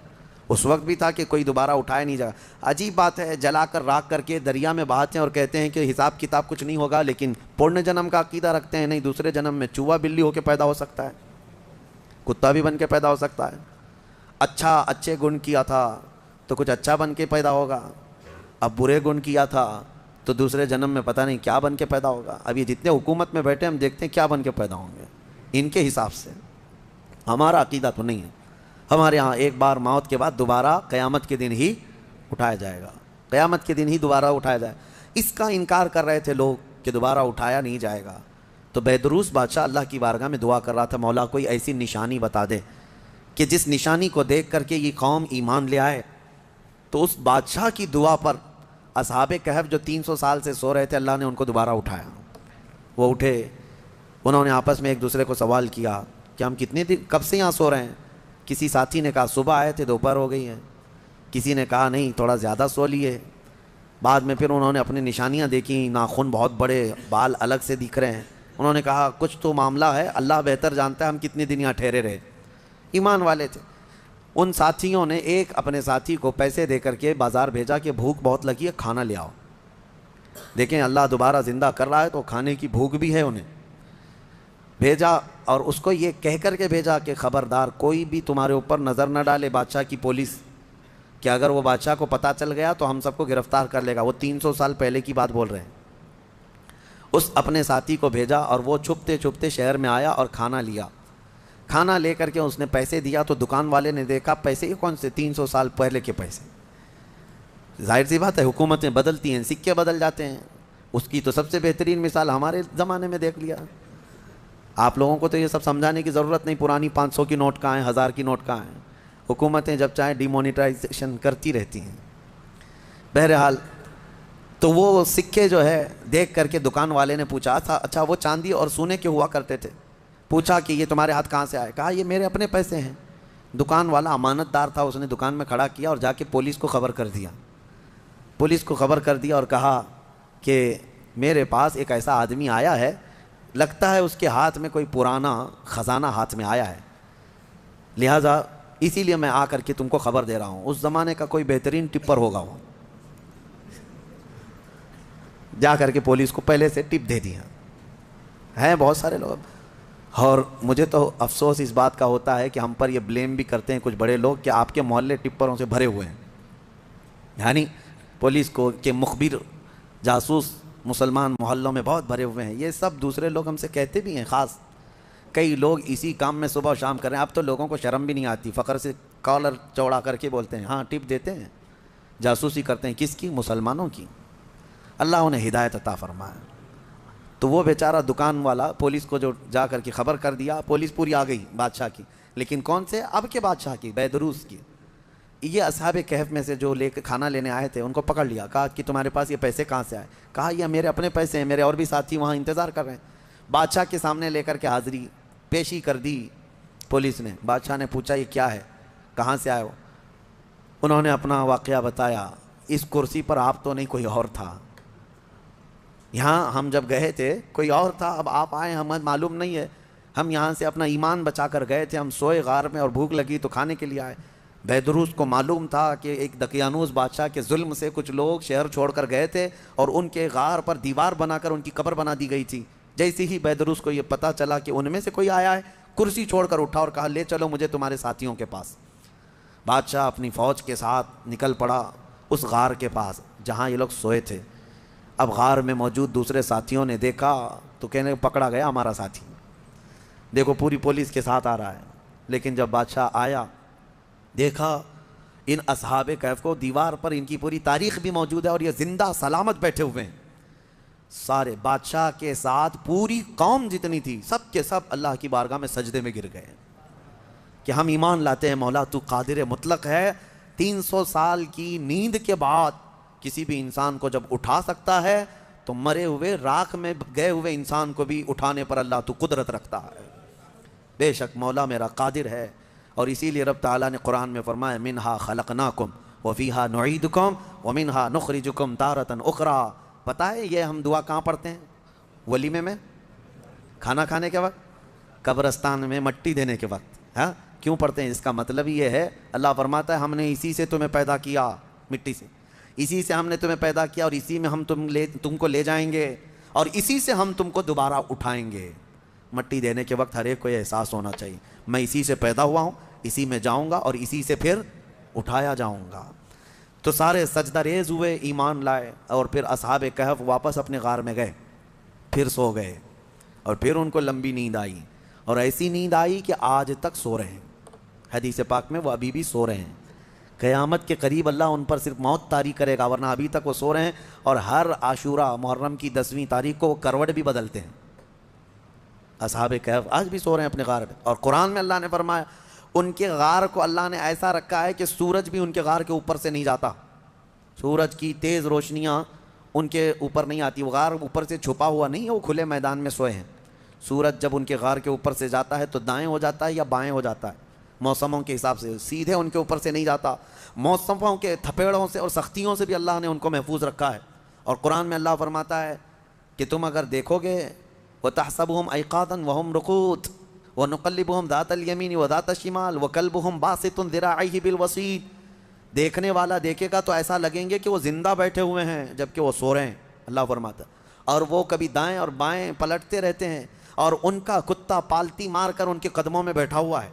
اس وقت بھی تھا کہ کوئی دوبارہ اٹھایا نہیں جائے گا۔ عجیب بات ہے، جلا کر راکھ کر کے دریا میں بہاتے ہیں اور کہتے ہیں کہ حساب کتاب کچھ نہیں ہوگا، لیکن پورن جنم کا عقیدہ رکھتے ہیں، نہیں دوسرے جنم میں چوہا بلی ہو کے پیدا ہو سکتا ہے، کتا بھی بن کے پیدا ہو سکتا ہے۔ اچھے گن کیا تھا تو کچھ اچھا بن کے پیدا ہوگا، اب برے گن کیا تھا تو دوسرے جنم میں پتہ نہیں کیا بن کے پیدا ہوگا۔ اب یہ جتنے حکومت میں بیٹھے ہم دیکھتے ہیں کیا بن کے پیدا ہوں گے ان کے حساب سے۔ ہمارا عقیدہ تو نہیں ہے، ہمارے ہاں ایک بار موت کے بعد دوبارہ قیامت کے دن ہی اٹھایا جائے گا، قیامت کے دن ہی دوبارہ اٹھایا جائے. اس کا انکار کر رہے تھے لوگ کہ دوبارہ اٹھایا نہیں جائے گا. تو بہدروس بادشاہ اللہ کی بارگاہ میں دعا کر رہا تھا, مولا کوئی ایسی نشانی بتا دے کہ جس نشانی کو دیکھ کر کے یہ قوم ایمان لے آئے. تو اس بادشاہ کی دعا پر اصحاب کہف جو 300 سال سے سو رہے تھے, اللہ نے ان کو دوبارہ اٹھایا. وہ اٹھے, انہوں نے آپس میں ایک دوسرے کو سوال کیا کہ ہم کتنے دن کب سے یہاں سو رہے ہیں. کسی ساتھی نے کہا صبح آئے تھے دوپہر ہو گئی ہیں. کسی نے کہا نہیں تھوڑا زیادہ سو لیے. بعد میں پھر انہوں نے اپنی نشانیاں دیکھی, ناخن بہت بڑے, بال الگ سے دکھ رہے ہیں. انہوں نے کہا کچھ تو معاملہ ہے, اللہ بہتر جانتا ہے ہم کتنے دن یہاں ٹھہرے رہے. ایمان والے تھے. ان ساتھیوں نے ایک اپنے ساتھی کو پیسے دے کر کے بازار بھیجا کہ بھوک بہت لگی ہے, کھانا لے آؤ. دیکھیں اللہ دوبارہ زندہ کر رہا ہے تو کھانے کی بھوک بھی ہے. انہیں بھیجا اور اس کو یہ کہہ کر کے بھیجا کہ خبردار کوئی بھی تمہارے اوپر نظر نہ ڈالے بادشاہ کی پولیس, کہ اگر وہ بادشاہ کو پتہ چل گیا تو ہم سب کو گرفتار کر لے گا. وہ 300 سال پہلے کی بات بول رہے ہیں. اس اپنے ساتھی کو بھیجا اور وہ چھپتے چھپتے شہر میں آیا اور کھانا لیا. کھانا لے کر کے اس نے پیسے دیا تو دکان والے نے دیکھا پیسے یہ کون سے 300 سال پہلے کے پیسے. ظاہر سی بات ہے حکومتیں بدلتی ہیں, سکے بدل جاتے ہیں. اس کی تو سب سے بہترین مثال ہمارے زمانے میں دیکھ لیا. آپ لوگوں کو تو یہ سب سمجھانے کی ضرورت نہیں, پرانی 500 کی نوٹ کہاں ہیں, 1000 کی نوٹ کہاں ہیں. حکومتیں جب چاہیں ڈی مونیٹائزیشن کرتی رہتی ہیں. بہرحال تو وہ سکے جو ہے دیکھ کر کے دکان والے نے پوچھا تھا اچھا وہ چاندی اور سونے کے ہوا کرتے تھے. پوچھا کہ یہ تمہارے ہاتھ کہاں سے آئے. کہا یہ میرے اپنے پیسے ہیں. دکان والا امانت دار تھا, اس نے دکان میں کھڑا کیا اور جا کے پولیس کو خبر کر دیا. پولیس کو خبر کر دیا اور کہا کہ میرے پاس ایک ایسا آدمی آیا ہے, لگتا ہے اس کے ہاتھ میں کوئی پرانا خزانہ ہاتھ میں آیا ہے, لہٰذا اسی لیے میں آ کر کے تم کو خبر دے رہا ہوں. اس زمانے کا کوئی بہترین ٹپر ہوگا وہ. جا کر کے پولیس کو پہلے سے ٹپ دے دیا. ہیں بہت سارے لوگ. اور مجھے تو افسوس اس بات کا ہوتا ہے کہ ہم پر یہ بلیم بھی کرتے ہیں کچھ بڑے لوگ کہ آپ کے محلے ٹپروں سے بھرے ہوئے ہیں. یعنی پولیس کو کہ مخبر جاسوس مسلمان محلوں میں بہت بھرے ہوئے ہیں. یہ سب دوسرے لوگ ہم سے کہتے بھی ہیں. خاص کئی لوگ اسی کام میں صبح و شام کر رہے ہیں. اب تو لوگوں کو شرم بھی نہیں آتی, فخر سے کالر چوڑا کر کے بولتے ہیں ہاں ٹپ دیتے ہیں. جاسوسی کرتے ہیں کس کی؟ مسلمانوں کی. اللہ انہیں ہدایت عطا فرمائے. تو وہ بیچارہ دکان والا پولیس کو جو جا کر کے خبر کر دیا, پولیس پوری آ گئی بادشاہ کی, لیکن کون سے؟ اب کے بادشاہ کی, بہدروس کی. یہ اصحاب کہف میں سے جو لے کے کھانا لینے آئے تھے ان کو پکڑ لیا. کہا کہ تمہارے پاس یہ پیسے کہاں سے آئے؟ کہا یہ میرے اپنے پیسے ہیں, میرے اور بھی ساتھی وہاں انتظار کر رہے ہیں. بادشاہ کے سامنے لے کر کے حاضری پیشی کر دی پولیس نے. بادشاہ نے پوچھا یہ کیا ہے, کہاں سے آئے ہو؟ انہوں نے اپنا واقعہ بتایا. اس کرسی پر آپ تو نہیں, کوئی اور تھا. یہاں ہم جب گئے تھے کوئی اور تھا, اب آپ آئے ہمیں معلوم نہیں ہے. ہم یہاں سے اپنا ایمان بچا کر گئے تھے, ہم سوئے غار میں اور بھوک لگی تو کھانے کے لیے آئے. بہدروس کو معلوم تھا کہ ایک دقیانوس بادشاہ کے ظلم سے کچھ لوگ شہر چھوڑ کر گئے تھے اور ان کے غار پر دیوار بنا کر ان کی قبر بنا دی گئی تھی. جیسے ہی بہدروس کو یہ پتہ چلا کہ ان میں سے کوئی آیا ہے, کرسی چھوڑ کر اٹھا اور کہا لے چلو مجھے تمہارے ساتھیوں کے پاس. بادشاہ اپنی فوج کے ساتھ نکل پڑا اس غار کے پاس جہاں یہ لوگ سوئے تھے. اب غار میں موجود دوسرے ساتھیوں نے دیکھا تو کہنے پکڑا گیا ہمارا ساتھی, دیکھو پوری پولیس کے ساتھ آ رہا ہے. لیکن جب بادشاہ آیا دیکھا ان اصحاب کہف کو, دیوار پر ان کی پوری تاریخ بھی موجود ہے اور یہ زندہ سلامت بیٹھے ہوئے ہیں. سارے بادشاہ کے ساتھ پوری قوم جتنی تھی سب کے سب اللہ کی بارگاہ میں سجدے میں گر گئے کہ ہم ایمان لاتے ہیں مولا تو قادر مطلق ہے. 300 سال کی نیند کے بعد کسی بھی انسان کو جب اٹھا سکتا ہے تو مرے ہوئے راکھ میں گئے ہوئے انسان کو بھی اٹھانے پر اللہ تو قدرت رکھتا ہے. بے شک مولا میرا قادر ہے. اور اسی لیے رب تعالیٰ نے قرآن میں فرمایا منہا خلقناکم وفیہا نعیدکم ومنہا نخرجکم تارۃ اخری. پتہ ہے یہ ہم دعا کہاں پڑھتے ہیں؟ ولیمے میں, کھانا کھانے کے وقت, قبرستان میں مٹی دینے کے وقت. ہاں کیوں پڑھتے ہیں؟ اس کا مطلب یہ ہے اللہ فرماتا ہے ہم نے اسی سے تمہیں پیدا کیا, مٹی سے, اسی سے ہم نے تمہیں پیدا کیا اور اسی میں ہم تم کو لے جائیں گے اور اسی سے ہم تم کو دوبارہ اٹھائیں گے. مٹی دینے کے وقت ہر ایک کو یہ احساس ہونا چاہیے میں اسی سے پیدا ہوا ہوں, اسی میں جاؤں گا اور اسی سے پھر اٹھایا جاؤں گا. تو سارے سجدہ ریز ہوئے, ایمان لائے اور پھر اصحاب کہف واپس اپنے غار میں گئے, پھر سو گئے اور پھر ان کو لمبی نیند آئی اور ایسی نیند آئی کہ آج تک سو رہے ہیں. حدیث پاک میں وہ ابھی بھی سو رہے ہیں. قیامت کے قریب اللہ ان پر صرف موت طاری کرے گا، ورنہ ابھی تک وہ سو رہے ہیں، اور ہر عاشورہ محرم کی 10ویں تاریخ کو وہ کروٹ بھی بدلتے ہیں۔ اصحاب کہف آج بھی سو رہے ہیں اپنے غار پہ، اور قرآن میں اللہ نے فرمایا ان کے غار کو اللہ نے ایسا رکھا ہے کہ سورج بھی ان کے غار کے اوپر سے نہیں جاتا، سورج کی تیز روشنیاں ان کے اوپر نہیں آتی، وہ غار اوپر سے چھپا ہوا نہیں ہے، وہ کھلے میدان میں سوئے ہیں۔ سورج جب ان کے غار کے اوپر سے جاتا ہے تو دائیں ہو جاتا ہے یا بائیں ہو جاتا ہے، موسموں کے حساب سے سیدھے ان کے اوپر سے نہیں جاتا، موسموں کے تھپیڑوں سے اور سختیوں سے بھی اللہ نے ان کو محفوظ رکھا ہے۔ اور قرآن میں اللہ فرماتا ہے کہ تم اگر دیکھو گے وَتَحْسَبُهُمْ أَيْقَاظًا وَهُمْ رُقُودٌ وَنُقَلِّبُهُمْ ذَاتَ الْيَمِينِ وَذَاتَ الشِّمَالِ وَكَلْبُهُمْ بَاسِطٌ ذِرَاعَيْهِ بِالْوَصِيدِ، دیکھنے والا دیکھے گا تو ایسا لگیں گے کہ وہ زندہ بیٹھے ہوئے ہیں جبکہ وہ سو رہے ہیں، اللہ فرماتا ہے، اور وہ کبھی دائیں اور بائیں پلٹتے رہتے ہیں، اور ان کا کتا پالتی مار کر ان کے قدموں میں بیٹھا ہوا ہے۔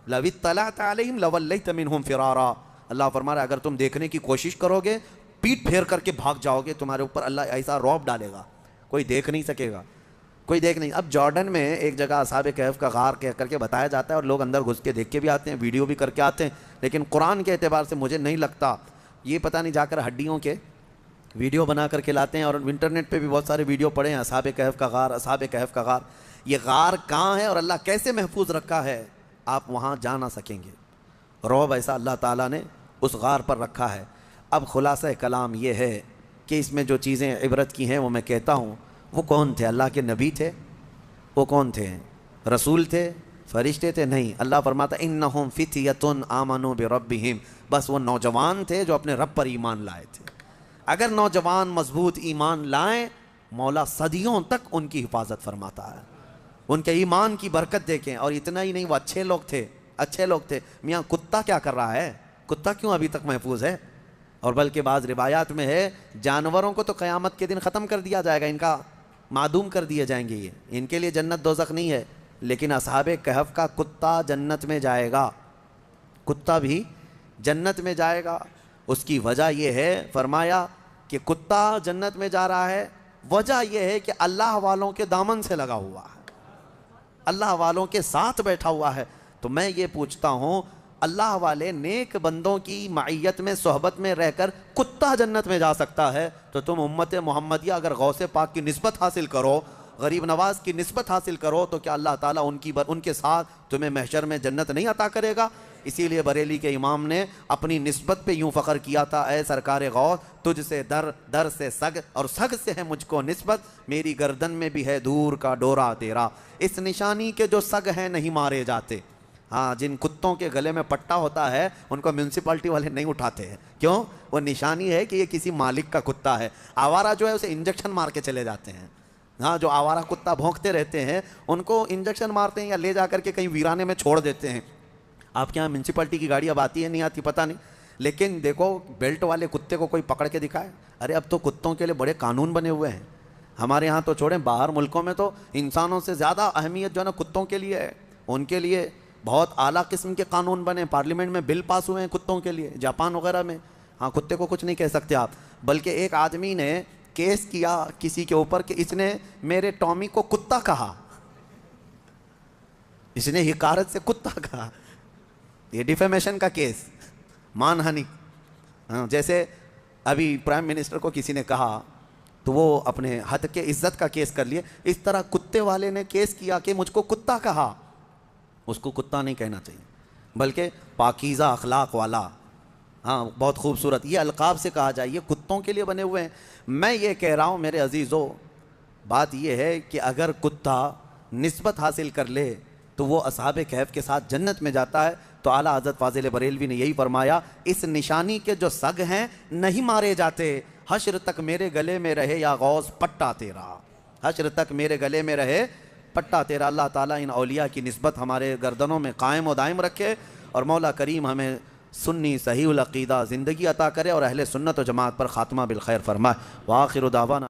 لَوِ اطَّلَعْتَ عَلَيْهِمْ لَوَلَّيْتَ مِنْهُمْ فِرَارًا، اللہ فرما رہا ہے اگر تم دیکھنے کی کوشش کرو گے پیٹ پھیر کر کے بھاگ جاؤ گے، تمہارے اوپر اللہ ایسا رعب ڈالے گا کوئی دیکھ نہیں سکے گا، کوئی دیکھ نہیں۔ اب جارڈن میں ایک جگہ اصحاب کہف کا غار کہہ کر کے بتایا جاتا ہے، اور لوگ اندر گھس کے دیکھ کے بھی آتے ہیں، ویڈیو بھی کر کے آتے ہیں، لیکن قرآن کے اعتبار سے مجھے نہیں لگتا، یہ پتہ نہیں جا کر ہڈیوں کے ویڈیو بنا کر کے لاتے ہیں، اور انٹرنیٹ پہ بھی بہت سارے ویڈیو پڑے ہیں اصحاب کہف کا غار، اصحاب کہف کا غار، یہ غار کہاں ہے اور اللہ کیسے محفوظ رکھا ہے آپ وہاں جا نہ سکیں گے، رعب ایسا اللہ تعالیٰ نے اس غار پر رکھا ہے۔ اب خلاصہ کلام یہ ہے کہ اس میں جو چیزیں عبرت کی ہیں وہ میں کہتا ہوں، وہ کون تھے؟ اللہ کے نبی تھے؟ وہ کون تھے؟ رسول تھے؟ فرشتے تھے؟ نہیں، اللہ فرماتا انہم فتیۃ آمنوا بربہم، بس وہ نوجوان تھے جو اپنے رب پر ایمان لائے تھے۔ اگر نوجوان مضبوط ایمان لائیں مولا صدیوں تک ان کی حفاظت فرماتا ہے، ان کے ایمان کی برکت دیکھیں۔ اور اتنا ہی نہیں، وہ اچھے لوگ تھے، اچھے لوگ تھے۔ میاں کتا کیا کر رہا ہے؟ کتا کیوں ابھی تک محفوظ ہے؟ اور بلکہ بعض روایات میں ہے جانوروں کو تو قیامت کے دن ختم کر دیا جائے گا، ان کا معدوم کر دیے جائیں گے، یہ ان کے لیے جنت دوزخ نہیں ہے، لیکن اصحاب کہف کا کتا جنت میں جائے گا، کتا بھی جنت میں جائے گا۔ اس کی وجہ یہ ہے، فرمایا کہ کتا جنت میں جا رہا ہے، وجہ یہ ہے کہ اللہ والوں کے دامن سے لگا ہوا ہے، اللہ والوں کے ساتھ بیٹھا ہوا ہے۔ تو میں یہ پوچھتا ہوں، اللہ والے نیک بندوں کی معیت میں صحبت میں رہ کر کتا جنت میں جا سکتا ہے، تو تم امت محمدیہ اگر غوث پاک کی نسبت حاصل کرو، غریب نواز کی نسبت حاصل کرو، تو کیا اللہ تعالیٰ ان کے ساتھ تمہیں محشر میں جنت نہیں عطا کرے گا؟ اسی لیے بریلی کے امام نے اپنی نسبت پہ یوں فخر کیا تھا، اے سرکار غوث تجھ سے در، در سے سگ، اور سگ سے ہے مجھ کو نسبت، میری گردن میں بھی ہے دور کا ڈورا تیرا، اس نشانی کے جو سگ ہیں نہیں مارے جاتے۔ ہاں، جن کتوں کے گلے میں پٹا ہوتا ہے ان کو میونسپلٹی والے نہیں اٹھاتے ہیں، کیوں؟ وہ نشانی ہے کہ یہ کسی مالک کا کتا ہے۔ آوارہ جو ہے اسے انجیکشن مار کے چلے جاتے ہیں، ہاں، جو آوارہ کتا بھونکتے رہتے ہیں ان کو انجیکشن مارتے ہیں یا لے جا کر کے کہیں ویرانے میں چھوڑ دیتے ہیں۔ آپ کے یہاں میونسپلٹی کی گاڑی اب آتی ہے نہیں آتی پتہ نہیں، لیکن دیکھو بیلٹ والے کتے کو کوئی پکڑ کے دکھائے، ارے اب تو کتوں کے لیے بڑے قانون بنے ہوئے ہیں، ہمارے یہاں تو چھوڑیں، باہر ملکوں میں تو انسانوں سے زیادہ اہمیت جو ہے نا کتوں کے لیے ہے، ان کے لیے بہت اعلیٰ قسم کے قانون بنے، پارلیمنٹ میں بل پاس ہوئے ہیں کتوں کے لیے، جاپان وغیرہ میں۔ ہاں، کتے کو کچھ نہیں کہہ سکتے آپ، بلکہ ایک آدمی نے کیس کیا کسی کے اوپر کہ اس نے میرے ٹامی کو کتا کہا، اس نے حقارت سے کتا کہا، یہ ڈیفیمیشن کا کیس، مان ہانی۔ ہاں، جیسے ابھی پرائم منسٹر کو کسی نے کہا تو وہ اپنے حد کے عزت کا کیس کر لیے، اس طرح کتے والے نے کیس کیا کہ مجھ کو کتا کہا، اس کو کتا نہیں کہنا چاہیے بلکہ پاکیزہ اخلاق والا، ہاں بہت خوبصورت، یہ القاب سے کہا جائے، یہ کتوں کے لیے بنے ہوئے ہیں۔ میں یہ کہہ رہا ہوں میرے عزیزو، بات یہ ہے کہ اگر کتا نسبت حاصل کر لے تو وہ اصحاب کہف کے ساتھ جنت میں جاتا ہے۔ تو اعلیٰ حضرت فاضل بریلوی نے یہی فرمایا، اس نشانی کے جو سگ ہیں نہیں مارے جاتے، حشر تک میرے گلے میں رہے یا غوث پٹا تیرا، حشر تک میرے گلے میں رہے پٹا تیرا۔ اللہ تعالیٰ ان اولیاء کی نسبت ہمارے گردنوں میں قائم و دائم رکھے، اور مولا کریم ہمیں سنی صحیح العقیدہ زندگی عطا کرے، اور اہل سنت و جماعت پر خاتمہ بالخیر فرمائے۔ وآخر دعوانا